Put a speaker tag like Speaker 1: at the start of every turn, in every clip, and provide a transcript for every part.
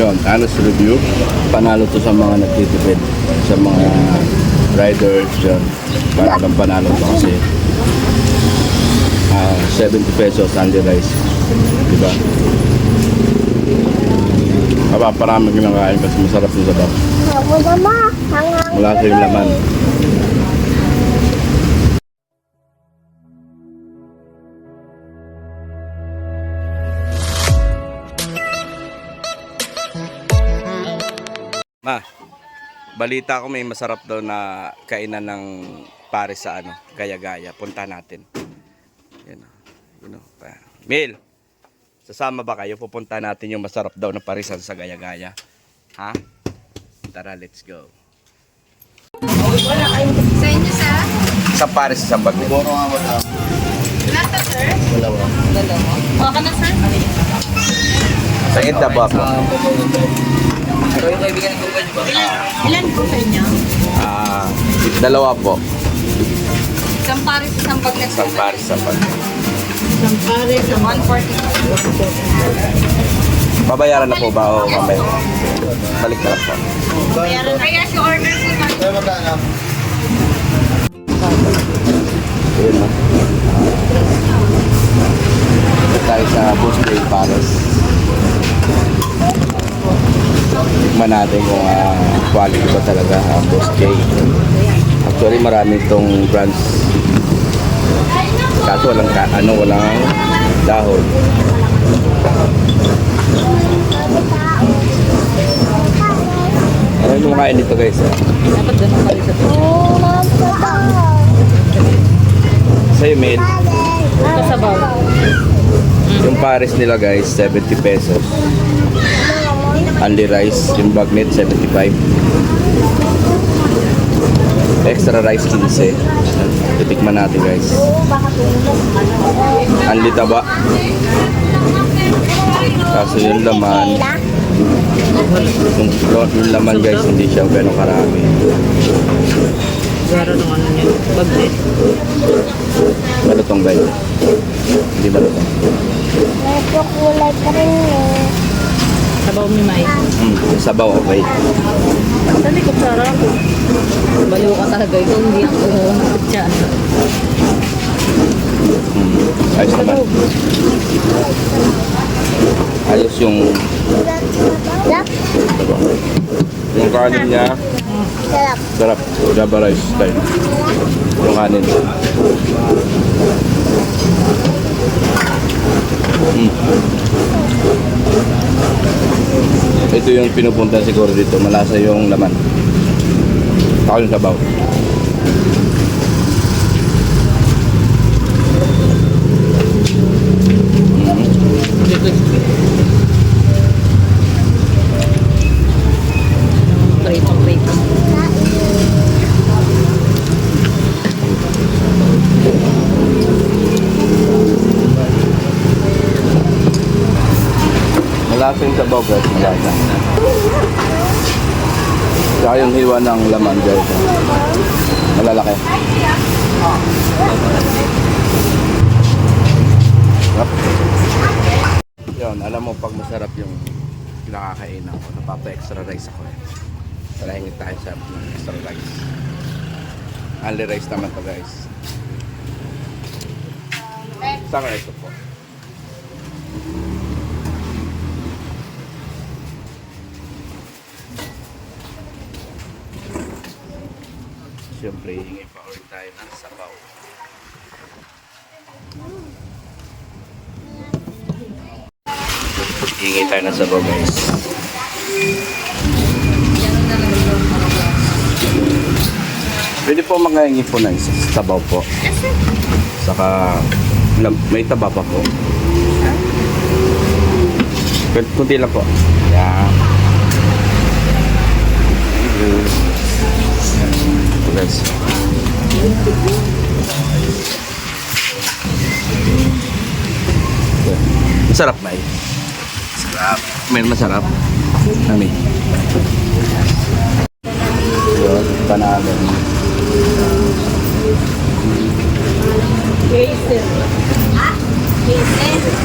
Speaker 1: Yun, honest review. Panalo to sa mga nagtitipid. Sa mga riders dyan. Panalo to kasi 70 pesos only rice. Diba? Parami kinakain kasi masarap yung sabaw. Wala sa yung laman. Ma, balita ko may masarap daw na kainan ng Paris sa Gaya-Gaya. Punta natin. Yun o. Mil, sasama ba kayo? Pupunta natin yung masarap daw na parisan sa Gaya-Gaya. Ha? Tara, let's go.
Speaker 2: Sa inyo, sir?
Speaker 1: Sa Paris, sa Bagnet.
Speaker 3: Puro nga wala.
Speaker 2: Nata, sir?
Speaker 3: Dalawa.
Speaker 2: Okay na, sir?
Speaker 1: Sa Inta ba ako?
Speaker 3: Ikaw yung kaibigan ko ba?
Speaker 2: Ilan po sa inyo?
Speaker 1: Dalawa po.
Speaker 2: Isang Paris, isang Bagnet.
Speaker 1: Sa Paris, sa Bagnet.
Speaker 2: Isang Paris, 140.
Speaker 1: Babayaran na po ba o mamaya? Balik na lang po.
Speaker 2: Bayaran na. Kaya si order po na.
Speaker 3: Kaya magkano?
Speaker 1: Ayun na. Ito tayo sa Bosque Paris. Tikman natin kung quality ba talaga ang Bosque. Actually marami itong brands. Kaso walang dahon. Ano yung makain dito guys?
Speaker 2: Dapat ganun pa rin sa
Speaker 1: Sa'yo mail.
Speaker 2: sabaw.
Speaker 1: Yung Paris nila guys, 70 pesos. Only rice, yung Bagnet 75. Extra rice 15. Titikman natin guys. Only taba. Kaso yung laman, yung laman guys, hindi siya gano'ng karami.
Speaker 2: Gara ng ano niya, Bagnet.
Speaker 1: Malutong guys. Hindi malutong.
Speaker 4: Medyo kulay pa rin eh.
Speaker 2: Sabaw ni May.
Speaker 1: Yung sabaw okay.
Speaker 2: Saan ko Sara ko? Baliw ka talaga ito, hindi ako dyan.
Speaker 1: Ayos naman. Ayos yung
Speaker 4: Sarap.
Speaker 1: yung kanin niya.
Speaker 4: Sarap.
Speaker 1: Sarap. Java rice style. Yung kanin. Ito yung pinupunta siguro dito. Malasa yung laman. Ako yung sabaw.
Speaker 2: Prito.
Speaker 1: Malasa yung sabaw guys. Malasa. Saka yung hiwa ng laman guys. Malalaki. Sarap. Yun, alam mo pag masarap yung nakakainan ko, napapa-extra rice ako eh. Talahingin tayo sa extra rice. Only rice naman to guys. Saka ito po. Siyempre, hingi pa ulit tayo ng sabaw. Hingi tayo ng sabaw guys. Pwede po makahingi po ng sabaw po. Saka may taba pa po. Kunti lang po. Yan. Guys. Masarap ba eh? Masarap. May masarap. Nami. Yun, panalo.
Speaker 2: Hazel. Ha? Hazel.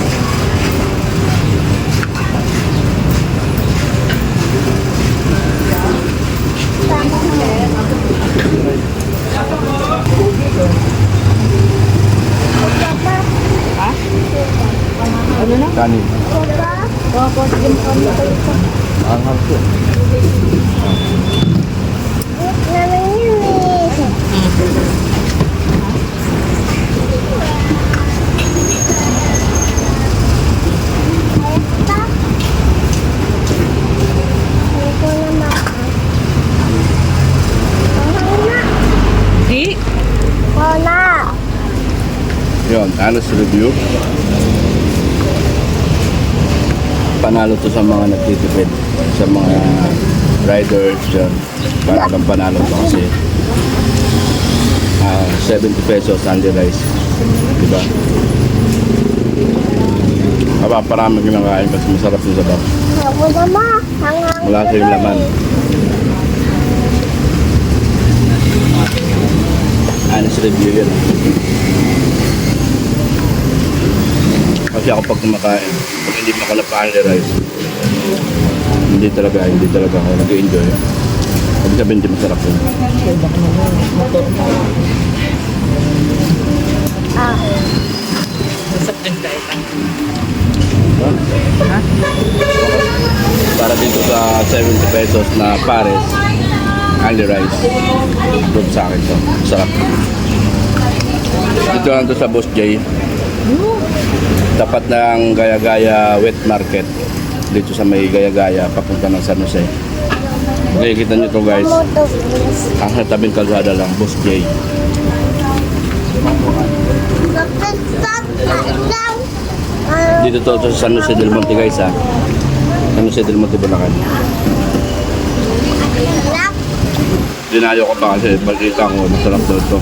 Speaker 1: Kanin.
Speaker 2: Tapos yung kami kayo sa...
Speaker 1: Ang hapso.
Speaker 4: Naman yun eh. Ito naman.
Speaker 2: Di?
Speaker 4: Wala.
Speaker 1: Yun, honest review. Panalo to sa mga nagtitipid. Sa mga riders dyan. Parang panalo to kasi 70 pesos only rice. Diba? Aba, parami kinakain kasi masarap yung sabaw.
Speaker 4: Ako naman. Hangang
Speaker 1: Wala sa yung laman. Honest review yun. Kasi ako pag kumakain, pag hindi mo ako na rice, hindi talaga ako nag-enjoy. Sabi sabihin, hindi masarap yun.
Speaker 2: Masap din tayo.
Speaker 1: Para dito sa 70 pesos na pares, only rice. Good sa akin to. Sarap. Dito lang to sa Boss J. Tapat ng Gaya-Gaya Wet Market. Dito sa may Gaya-Gaya, papunta ng San Jose. Nakikita nyo to guys.
Speaker 4: moto, please.
Speaker 1: Ang tabing kalsada lang, Boss J. Dito to sa San Jose del Monte guys ha. San Jose del Monte, Bulacan. Dinayo ko pa kasi balita ko masarap daw ito.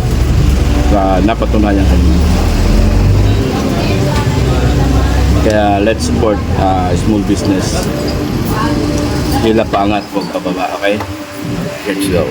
Speaker 1: Napatunayan kanina. Kaya let's support small business. Hila pa angat, huwag pababa, okay? Let's go.